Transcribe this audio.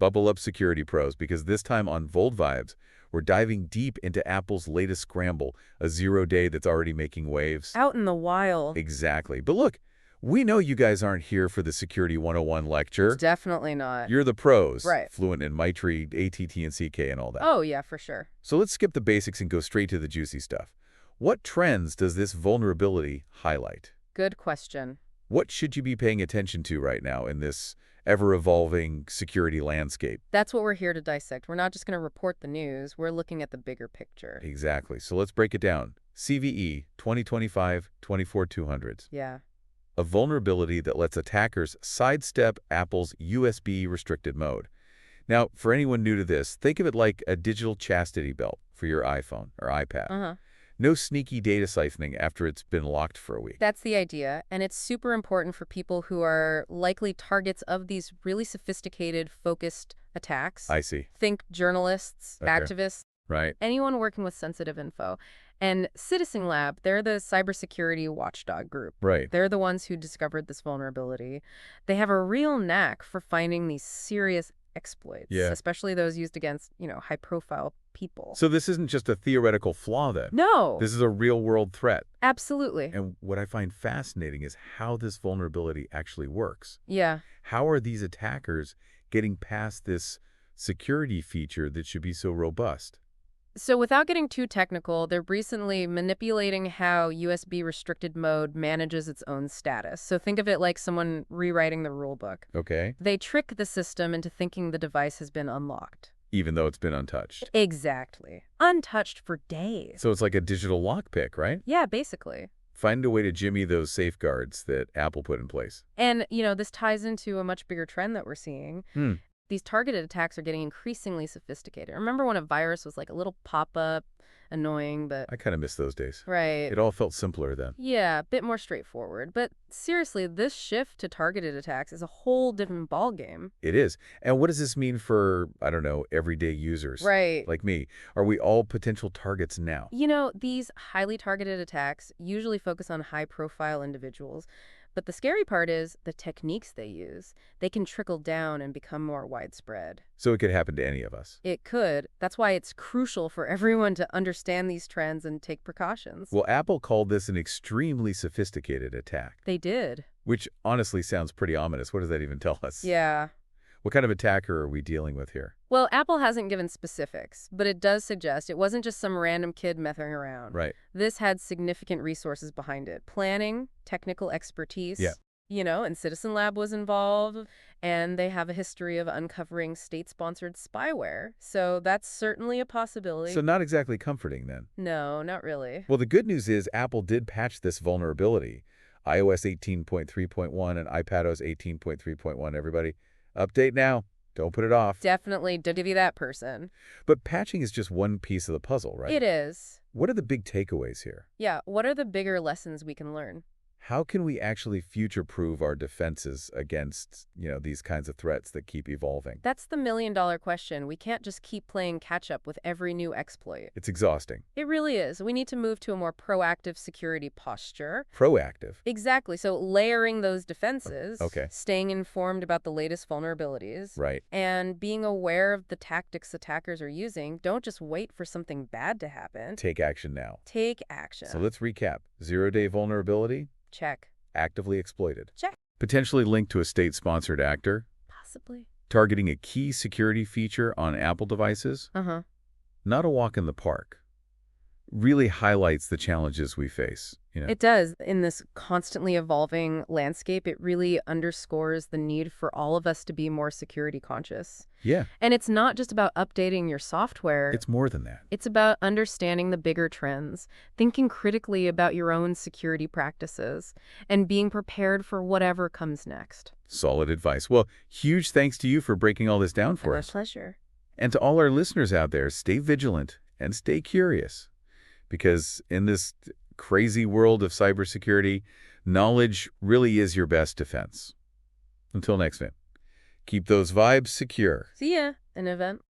Buckle up, security pros, because this time on Volt Vibes, we're diving deep into Apple's latest scramble, a zero-day that's already making waves. Out in the wild. Exactly. But look, we know you guys aren't here for the Security 101 lecture. Definitely not. You're the pros, Right. fluent in Mitri, ATT, and CK and all that. Oh, yeah, for sure. So let's skip the basics and go straight to the juicy stuff. What trends does this vulnerability highlight? Good question. What should you be paying attention to right now in this ever-evolving security landscape? That's what we're here to dissect. We're not just going to report the news. We're looking at the bigger picture. Exactly. So let's break it down. CVE 2025-24200. Yeah. A vulnerability that lets attackers sidestep Apple's USB restricted mode. Now, for anyone new to this, think of it like a digital chastity belt for your iPhone or iPad. Uh-huh. No sneaky data siphoning after it's been locked for a week. That's the idea, and it's super important for people who are likely targets of these really sophisticated, focused attacks. I see. Think journalists, Okay. activists, Right. anyone working with sensitive info. And Citizen Lab, they're the cybersecurity watchdog group. Right. They're the ones who discovered this vulnerability. They have a real knack for finding these serious exploits, Yeah. especially those used against, high-profile people. So this isn't just a theoretical flaw then. No, This is a real-world threat. absolutely. And what I find fascinating is how this vulnerability actually works. Yeah. How are these attackers getting past this security feature that should be so robust? So without getting too technical, they're recently manipulating how USB restricted mode manages its own status. So think of it like someone rewriting the rule book. Okay. They trick the system into thinking the device has been unlocked. Even though it's been untouched. Exactly. Untouched for days. So it's like a digital lockpick, right? Yeah, basically. Find a way to jimmy those safeguards that Apple put in place. And, this ties into a much bigger trend that we're seeing. These targeted attacks are getting increasingly sophisticated. Remember when a virus was like a little pop-up, annoying, but... I kind of miss those days. Right. It all felt simpler then. Yeah, a bit more straightforward. But seriously, this shift to targeted attacks is a whole different ballgame. It is. And what does this mean for, I don't know, everyday users? Right. Like me. Are we all potential targets now? These highly targeted attacks usually focus on high-profile individuals. But the scary part is the techniques they use. They can trickle down and become more widespread. So it could happen to any of us. It could. That's why it's crucial for everyone to understand these trends and take precautions. Well, Apple called this an extremely sophisticated attack. They did. Which honestly sounds pretty ominous. What does that even tell us? Yeah. What kind of attacker are we dealing with here? Well, Apple hasn't given specifics, but it does suggest it wasn't just some random kid messing around. Right. This had significant resources behind it. Planning, technical expertise. Yeah. And Citizen Lab was involved, and they have a history of uncovering state-sponsored spyware. So that's certainly a possibility. So not exactly comforting then. No, not really. Well, the good news is Apple did patch this vulnerability. iOS 18.3.1 and iPadOS 18.3.1, everybody. Update now. Don't put it off. Definitely divvy that person. But patching is just one piece of the puzzle, right? It is. What are the big takeaways here? Yeah, what are the bigger lessons we can learn? How can we actually future-proof our defenses against, these kinds of threats that keep evolving? That's the million-dollar question. We can't just keep playing catch-up with every new exploit. It's exhausting. It really is. We need to move to a more proactive security posture. Proactive. Exactly. So layering those defenses, Okay. Staying informed about the latest vulnerabilities, Right. and being aware of the tactics attackers are using. Don't just wait for something bad to happen. Take action now. Take action. So let's recap. Zero-day vulnerability, Check. actively exploited. Check. Potentially linked to a state-sponsored actor, Possibly. targeting a key security feature on Apple devices. Uh-huh. Not a walk in the park. Really highlights the challenges we face. It does. In this constantly evolving landscape, it really underscores the need for all of us to be more security conscious. Yeah, And it's not just about updating your software. it's more than that. It's about understanding the bigger trends, thinking critically about your own security practices, and being prepared for whatever comes next. Solid advice. Well, huge thanks to you for breaking all this down for My us. pleasure. And to all our listeners out there, stay vigilant and stay curious. Because in this crazy world of cybersecurity, knowledge really is your best defense. Until next time, keep those vibes secure. See ya, an event.